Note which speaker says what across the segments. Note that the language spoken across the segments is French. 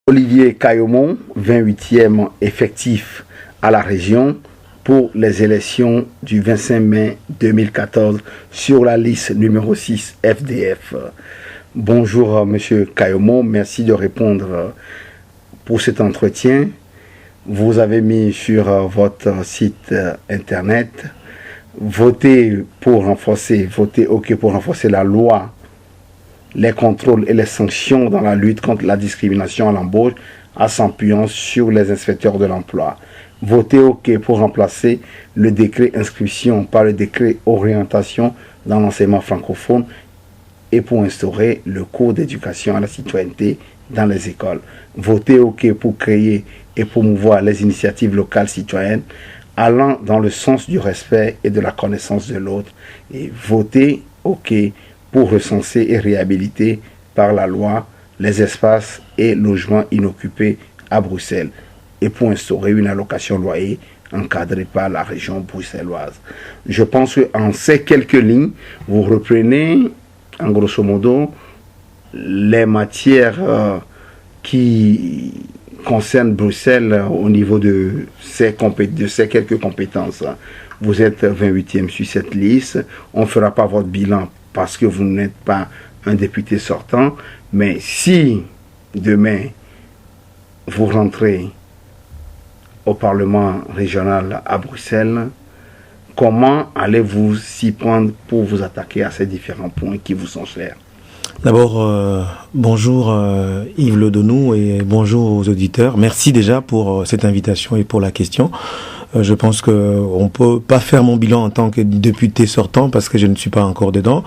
Speaker 1: Olivier Kayomon, 28e effectif à la région pour les élections du 25 mai 2014 sur la liste numéro 6 FDF. Bonjour Monsieur Kayomon, merci de répondre pour cet entretien. Vous avez mis sur votre site internet voter OK pour renforcer la loi, les contrôles et les sanctions dans la lutte contre la discrimination à l'embauche en s'appuyant sur les inspecteurs de l'emploi. Voter OK pour remplacer le décret inscription par le décret orientation dans l'enseignement francophone et pour instaurer le cours d'éducation à la citoyenneté dans les écoles. Voter OK pour créer et promouvoir les initiatives locales citoyennes allant dans le sens du respect et de la connaissance de l'autre. Et voter OK pour recenser et réhabiliter par la loi les espaces et logements inoccupés à Bruxelles et pour instaurer une allocation loyer encadrée par la région bruxelloise. Je pense qu'en ces quelques lignes, vous reprenez en grosso modo les matières qui concernent Bruxelles au niveau de ces quelques compétences. Vous êtes 28e sur cette liste. On ne fera pas votre bilan parce que vous n'êtes pas un député sortant, mais si demain vous rentrez au Parlement régional à Bruxelles, comment allez-vous s'y prendre pour vous attaquer à ces différents points qui vous sont chers?
Speaker 2: D'abord, bonjour Yves Le Donou et bonjour aux auditeurs. Merci déjà pour cette invitation et pour la question. Je pense qu'on peut pas faire mon bilan en tant que député sortant parce que je ne suis pas encore dedans,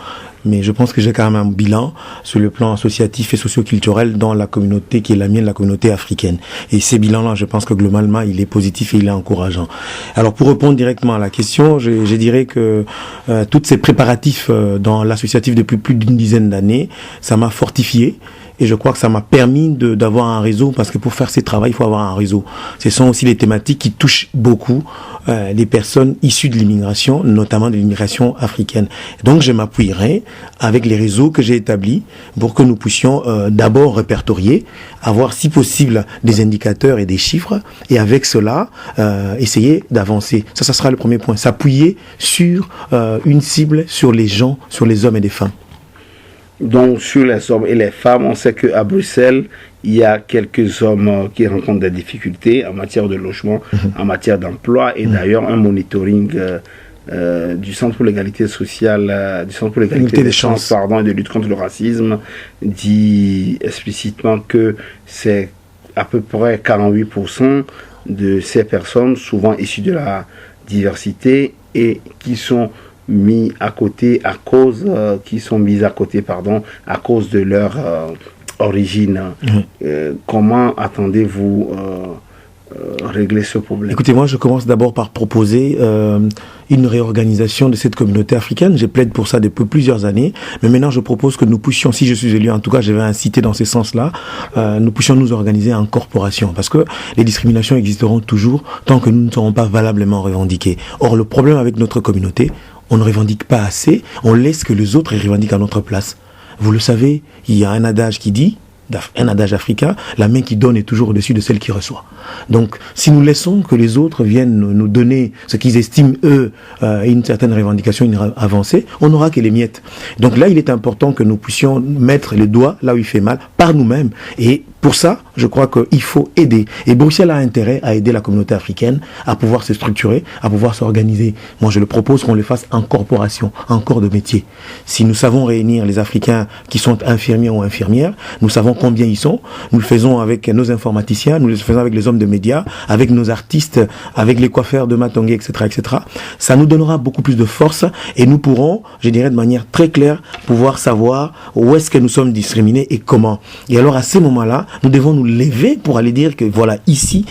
Speaker 2: mais je pense que j'ai quand même un bilan sur le plan associatif et socio-culturel dans la communauté qui est la mienne, la communauté africaine. Et ces bilans-là, je pense que globalement, il est positif et il est encourageant. Alors pour répondre directement à la question, je dirais que tous ces préparatifs dans l'associatif depuis plus d'une dizaine d'années, ça m'a fortifié. Et je crois que ça m'a permis d'avoir un réseau, parce que pour faire ces travaux, il faut avoir un réseau. Ce sont aussi les thématiques qui touchent beaucoup les personnes issues de l'immigration, notamment de l'immigration africaine. Donc je m'appuierai avec les réseaux que j'ai établis pour que nous puissions d'abord répertorier, avoir si possible des indicateurs et des chiffres, et avec cela, essayer d'avancer. Ça sera le premier point. S'appuyer sur une cible, sur les gens, sur les hommes et les femmes.
Speaker 1: Donc, sur les hommes et les femmes, on sait qu'à Bruxelles, il y a quelques hommes qui rencontrent des difficultés en matière de logement, en matière d'emploi, et d'ailleurs, un monitoring du Centre pour l'égalité sociale, du Centre pour l'égalité des chances, et de lutte contre le racisme, dit explicitement que c'est à peu près 48% de ces personnes, souvent issues de la diversité, et qui sont mises à côté à cause de leur origine. Comment attendez-vous régler ce problème?
Speaker 2: Écoutez, moi je commence d'abord par proposer une réorganisation de cette communauté africaine. Je plaide pour ça depuis plusieurs années, mais maintenant je propose que nous puissions, si je suis élu, en tout cas je vais inciter dans ce sens-là, nous puissions nous organiser en corporation, parce que les discriminations existeront toujours tant que nous ne serons pas valablement revendiqués. Or le problème avec notre communauté, on ne revendique pas assez, on laisse que les autres revendiquent à notre place. Vous le savez, il y a un adage qui dit, un adage africain, la main qui donne est toujours au-dessus de celle qui reçoit. Donc, si nous laissons que les autres viennent nous donner ce qu'ils estiment, eux, une certaine revendication, une avancée, on n'aura que les miettes. Donc là, il est important que nous puissions mettre le doigt là où il fait mal, par nous-mêmes. Et pour ça, je crois qu'il faut aider. Et Bruxelles a intérêt à aider la communauté africaine à pouvoir se structurer, à pouvoir s'organiser. Moi, je le propose qu'on le fasse en corporation, en corps de métier. Si nous savons réunir les Africains qui sont infirmiers ou infirmières, nous savons combien ils sont. Nous le faisons avec nos informaticiens, nous le faisons avec les hommes de médias, avec nos artistes, avec les coiffeurs de Matongué, etc., etc. Ça nous donnera beaucoup plus de force et nous pourrons, je dirais de manière très claire, pouvoir savoir où est-ce que nous sommes discriminés et comment. Et alors, à ces moments-là, nous devons nous lever pour aller dire que voilà, ici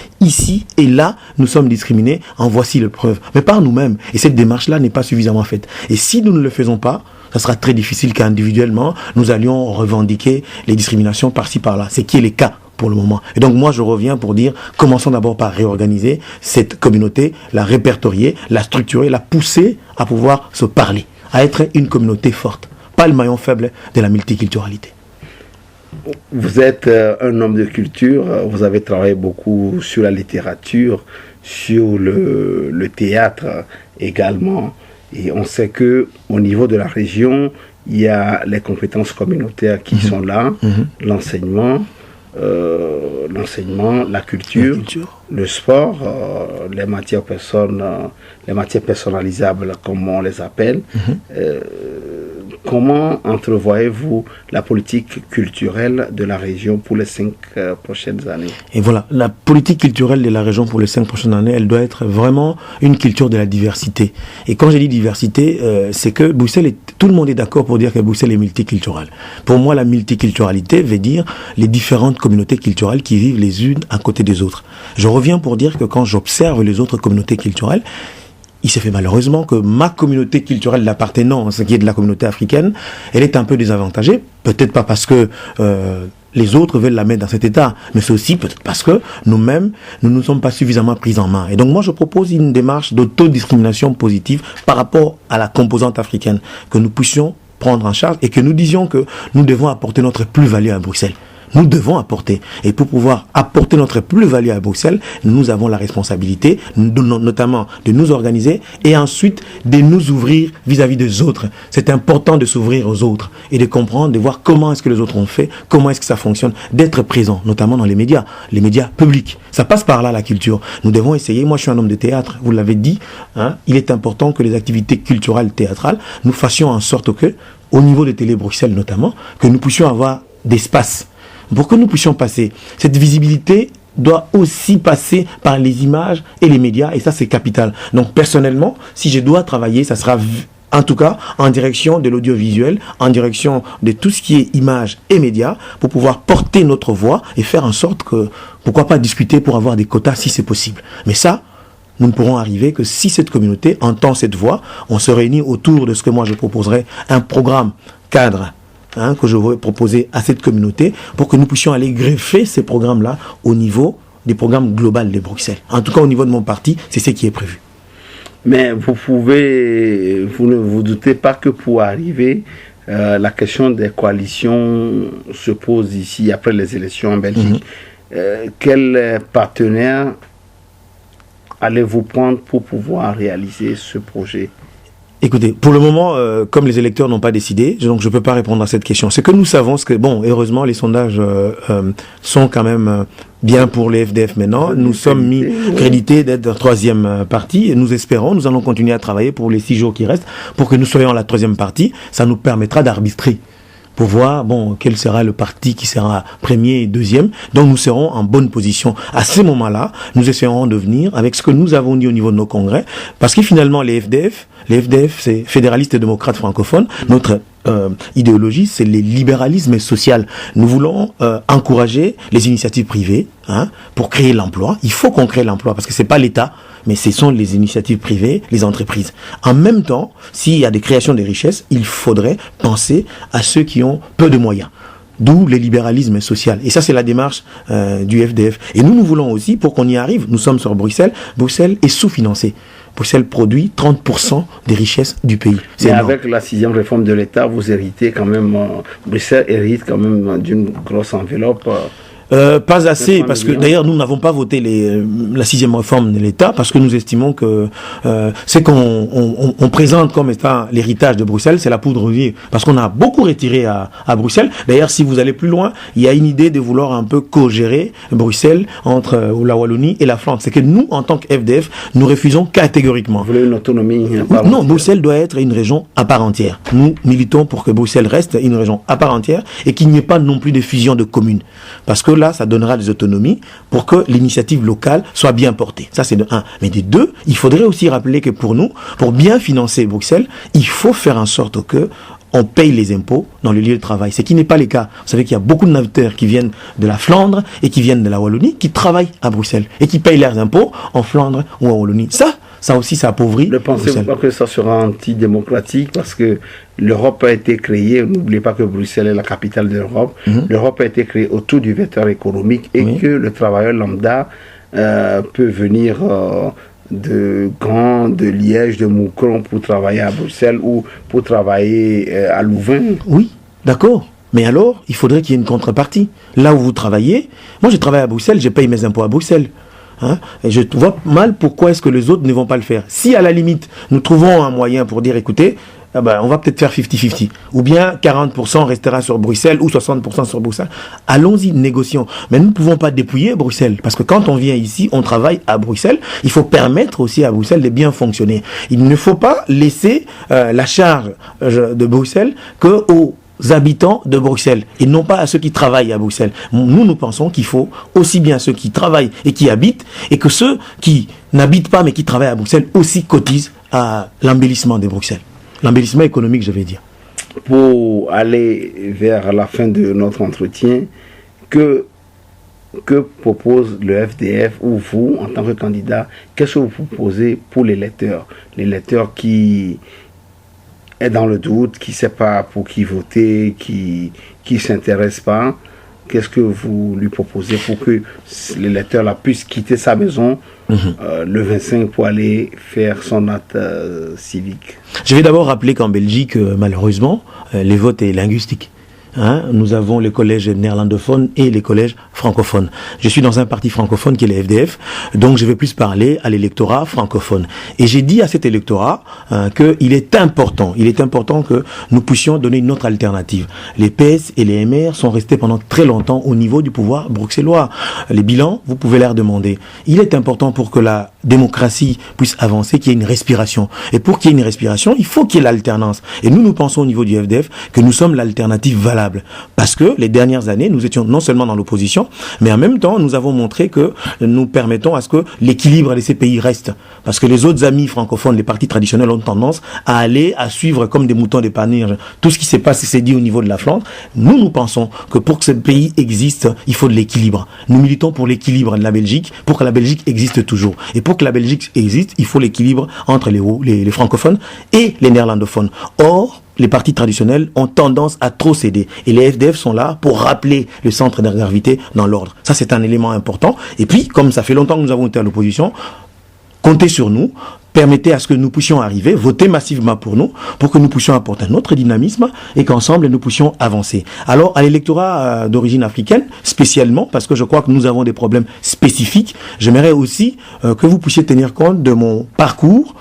Speaker 2: et là, nous sommes discriminés, en voici les preuves. Mais par nous-mêmes. Et cette démarche-là n'est pas suffisamment faite. Et si nous ne le faisons pas, ça sera très difficile qu'individuellement, nous allions revendiquer les discriminations par-ci, par-là. C'est qui est le cas pour le moment. Et donc moi, je reviens pour dire, commençons d'abord par réorganiser cette communauté, la répertorier, la structurer, la pousser à pouvoir se parler, à être une communauté forte, pas le maillon faible de la multiculturalité.
Speaker 1: Vous êtes un homme de culture, vous avez travaillé beaucoup sur la littérature, sur le théâtre également. Et on sait que au niveau de la région, il y a les compétences communautaires qui sont là, l'enseignement, la culture, le sport, les matières personnalisables comme on les appelle. Comment entrevoyez-vous la politique culturelle de la région pour les 5 prochaines années?
Speaker 2: Et voilà, la politique culturelle de la région pour les 5 prochaines années, elle doit être vraiment une culture de la diversité. Et quand j'ai dit diversité, c'est que Bruxelles, tout le monde est d'accord pour dire que Bruxelles est multiculturelle. Pour moi, la multiculturalité veut dire les différentes communautés culturelles qui vivent les unes à côté des autres. Je reviens pour dire que quand j'observe les autres communautés culturelles, il s'est fait malheureusement que ma communauté culturelle d'appartenance, qui est de la communauté africaine, elle est un peu désavantagée. Peut-être pas parce que les autres veulent la mettre dans cet état, mais c'est aussi peut-être parce que nous-mêmes, nous ne sommes pas suffisamment pris en main. Et donc moi, je propose une démarche d'autodiscrimination positive par rapport à la composante africaine, que nous puissions prendre en charge et que nous disions que nous devons apporter notre plus-value à Bruxelles. Nous devons apporter. Et pour pouvoir apporter notre plus-value à Bruxelles, nous avons la responsabilité, notamment de nous organiser et ensuite de nous ouvrir vis-à-vis des autres. C'est important de s'ouvrir aux autres et de comprendre, de voir comment est-ce que les autres ont fait, comment est-ce que ça fonctionne, d'être présent, notamment dans les médias publics. Ça passe par là, la culture. Nous devons essayer, moi je suis un homme de théâtre, vous l'avez dit, hein, il est important que les activités culturelles, théâtrales, nous fassions en sorte que, au niveau de Télé Bruxelles notamment, que nous puissions avoir d'espace. Pour que nous puissions passer, cette visibilité doit aussi passer par les images et les médias, et ça c'est capital. Donc personnellement, si je dois travailler, ça sera en tout cas en direction de l'audiovisuel, en direction de tout ce qui est images et médias, pour pouvoir porter notre voix et faire en sorte que, pourquoi pas discuter pour avoir des quotas si c'est possible. Mais ça, nous ne pourrons arriver que si cette communauté entend cette voix, on se réunit autour de ce que moi je proposerais, un programme cadre, que je vais proposer à cette communauté pour que nous puissions aller greffer ces programmes-là au niveau des programmes globaux de Bruxelles. En tout cas, au niveau de mon parti, c'est ce qui est prévu.
Speaker 1: Mais vous ne vous doutez pas que pour arriver, la question des coalitions se pose ici après les élections en Belgique. Quel partenaire allez-vous prendre pour pouvoir réaliser ce projet?
Speaker 2: Écoutez, pour le moment, comme les électeurs n'ont pas décidé, donc je ne peux pas répondre à cette question. C'est que nous savons que, bon, heureusement, les sondages sont quand même bien pour les FDF maintenant. Nous sommes mis crédités d'être la troisième partie et nous espérons, nous allons continuer à travailler pour les 6 jours qui restent pour que nous soyons la troisième partie. Ça nous permettra d'arbitrer pour voir, bon, quel sera le parti qui sera premier et deuxième. Donc nous serons en bonne position. À ce moment-là, nous essaierons de venir avec ce que nous avons dit au niveau de nos congrès, parce que finalement les FDF, c'est fédéralistes et démocrates francophones. Notre idéologie, c'est le libéralisme social. Nous voulons encourager les initiatives privées pour créer l'emploi. Il faut qu'on crée l'emploi parce que c'est pas l'État, mais ce sont les initiatives privées, les entreprises. En même temps, s'il y a des créations de richesses, il faudrait penser à ceux qui ont peu de moyens. D'où le libéralisme social. Et ça, c'est la démarche du FDF. Et nous voulons aussi, pour qu'on y arrive, nous sommes sur Bruxelles. Bruxelles est sous-financée. Bruxelles produit 30% des richesses du pays.
Speaker 1: Mais avec la 6e réforme de l'État, vous héritez quand même, Bruxelles hérite quand même d'une grosse enveloppe.
Speaker 2: Pas assez, parce que d'ailleurs nous n'avons pas voté la 6e réforme de l'État, parce que nous estimons que c'est qu'on présente comme étant l'héritage de Bruxelles, c'est la poudre aux yeux, parce qu'on a beaucoup retiré à Bruxelles. D'ailleurs, si vous allez plus loin, il y a une idée de vouloir un peu co-gérer Bruxelles entre la Wallonie et la Flandre. C'est que nous, en tant que FDF, nous refusons catégoriquement.
Speaker 1: Vous voulez une autonomie
Speaker 2: Non, Bruxelles doit être une région à part entière. Nous militons pour que Bruxelles reste une région à part entière et qu'il n'y ait pas non plus de fusion de communes. Parce que là, ça donnera des autonomies pour que l'initiative locale soit bien portée. Ça, c'est de 1. Mais de 2, il faudrait aussi rappeler que pour nous, pour bien financer Bruxelles, il faut faire en sorte que on paye les impôts dans le lieu de travail. Ce qui n'est pas le cas. Vous savez qu'il y a beaucoup de navigateurs qui viennent de la Flandre et qui viennent de la Wallonie, qui travaillent à Bruxelles et qui payent leurs impôts en Flandre ou en Wallonie. Ça aussi, ça appauvrit.
Speaker 1: Ne pensez-vous pas que ça sera antidémocratique parce que l'Europe a été créée, n'oubliez pas que Bruxelles est la capitale de l'Europe, l'Europe a été créée autour du vecteur économique et que le travailleur lambda peut venir de Gand, de Liège, de Moucron pour travailler à Bruxelles ou pour travailler à Louvain.
Speaker 2: Oui, d'accord. Mais alors, il faudrait qu'il y ait une contrepartie. Là où vous travaillez, moi je travaille à Bruxelles, je paye mes impôts à Bruxelles. Hein, et je vois mal pourquoi est-ce que les autres ne vont pas le faire. Si à la limite, nous trouvons un moyen pour dire, écoutez, on va peut-être faire 50-50. Ou bien 40% restera sur Bruxelles ou 60% sur Bruxelles. Allons-y, négocions. Mais nous ne pouvons pas dépouiller Bruxelles. Parce que quand on vient ici, on travaille à Bruxelles. Il faut permettre aussi à Bruxelles de bien fonctionner. Il ne faut pas laisser la charge de Bruxelles qu'aux habitants de Bruxelles et non pas à ceux qui travaillent à Bruxelles. Nous pensons qu'il faut aussi bien ceux qui travaillent et qui habitent et que ceux qui n'habitent pas mais qui travaillent à Bruxelles aussi cotisent à l'embellissement de Bruxelles. L'embellissement économique, je vais dire.
Speaker 1: Pour aller vers la fin de notre entretien, que propose le FDF ou vous, en tant que candidat, qu'est-ce que vous proposez pour les lecteurs qui est dans le doute, qui ne sait pas pour qui voter, qui ne s'intéresse pas? Qu'est-ce que vous lui proposez pour que les lecteurs là puissent quitter sa maison le 25 pour aller faire son acte civique?
Speaker 2: Je vais d'abord rappeler qu'en Belgique, malheureusement, les votes est linguistique. Hein, nous avons les collèges néerlandophones et les collèges francophones. Je suis dans un parti francophone qui est le FDF, donc je vais plus parler à l'électorat francophone. Et j'ai dit à cet électorat qu'il est important que nous puissions donner une autre alternative. Les PS et les MR sont restés pendant très longtemps au niveau du pouvoir bruxellois. Les bilans, vous pouvez leur demander. Il est important pour que la démocratie puisse avancer, qu'il y ait une respiration. Et pour qu'il y ait une respiration, il faut qu'il y ait l'alternance. Et nous pensons au niveau du FDF que nous sommes l'alternative valable. Parce que les dernières années, nous étions non seulement dans l'opposition, mais en même temps, nous avons montré que nous permettons à ce que l'équilibre de ces pays reste. Parce que les autres amis francophones, les partis traditionnels ont tendance à suivre comme des moutons des paniers tout ce qui s'est passé, c'est dit au niveau de la Flandre. Nous pensons que pour que ce pays existe, il faut de l'équilibre. Nous militons pour l'équilibre de la Belgique, pour que la Belgique existe toujours. Et pour que la Belgique existe, il faut l'équilibre entre les francophones et les néerlandophones. Or, les partis traditionnels ont tendance à trop céder. Et les FDF sont là pour rappeler le centre de gravité dans l'ordre. Ça, c'est un élément important. Et puis, comme ça fait longtemps que nous avons été à l'opposition, comptez sur nous, permettez à ce que nous puissions arriver, voter massivement pour nous, pour que nous puissions apporter un autre dynamisme et qu'ensemble nous puissions avancer. Alors, à l'électorat d'origine africaine, spécialement, parce que je crois que nous avons des problèmes spécifiques, j'aimerais aussi que vous puissiez tenir compte de mon parcours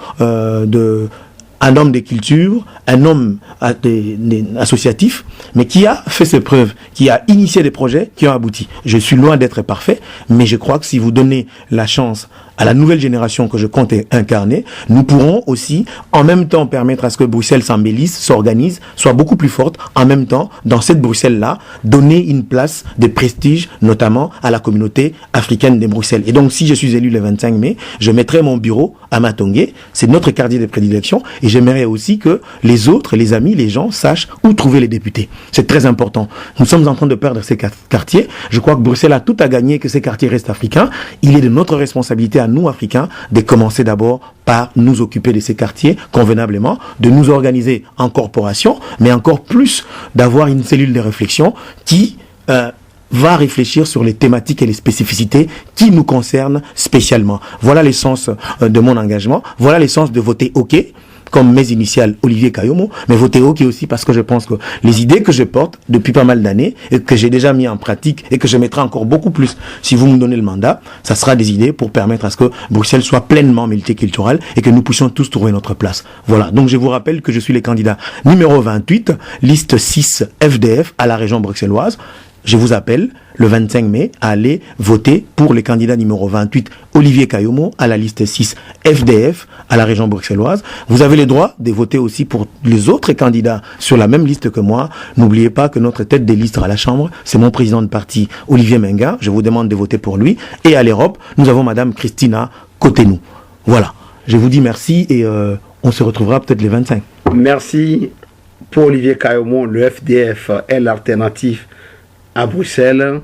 Speaker 2: un homme de culture, un homme associatif, mais qui a fait ses preuves, qui a initié des projets qui ont abouti. Je suis loin d'être parfait, mais je crois que si vous donnez la chance à la nouvelle génération que je compte incarner, nous pourrons aussi, en même temps, permettre à ce que Bruxelles s'embellisse, s'organise, soit beaucoup plus forte, en même temps, dans cette Bruxelles-là, donner une place de prestige, notamment à la communauté africaine de Bruxelles. Et donc, si je suis élu le 25 mai, je mettrai mon bureau à Matongé, c'est notre quartier de prédilection, et j'aimerais aussi que les autres, les amis, les gens sachent où trouver les députés. C'est très important. Nous sommes en train de perdre ces quartiers. Je crois que Bruxelles a tout à gagner que ces quartiers restent africains. Il est de notre responsabilité à nous, Africains, de commencer d'abord par nous occuper de ces quartiers convenablement, de nous organiser en corporation, mais encore plus d'avoir une cellule de réflexion qui va réfléchir sur les thématiques et les spécificités qui nous concernent spécialement. Voilà l'essence de mon engagement, voilà l'essence de voter OK, comme mes initiales Olivier Kayomo, mais voter OK aussi parce que je pense que les idées que je porte depuis pas mal d'années et que j'ai déjà mis en pratique et que je mettrai encore beaucoup plus si vous me donnez le mandat, ça sera des idées pour permettre à ce que Bruxelles soit pleinement multiculturelle et que nous puissions tous trouver notre place. Voilà, donc je vous rappelle que je suis le candidat numéro 28, liste 6 FDF à la région bruxelloise. Je vous appelle le 25 mai à aller voter pour le candidat numéro 28, Olivier Kayomo, à la liste 6 FDF à la région bruxelloise. Vous avez le droit de voter aussi pour les autres candidats sur la même liste que moi. N'oubliez pas que notre tête de liste à la Chambre, c'est mon président de parti, Olivier Menga. Je vous demande de voter pour lui. Et à l'Europe, nous avons Madame Christina Cotenou. Voilà. Je vous dis merci et on se retrouvera peut-être les 25.
Speaker 1: Merci pour Olivier Kayomo. Le FDF est l'alternative à Bruxelles.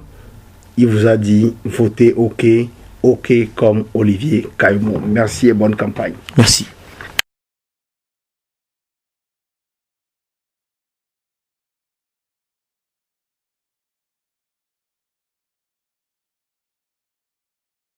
Speaker 1: Il vous a dit votez OK comme Olivier Kayomo. Merci et bonne campagne.
Speaker 2: Merci.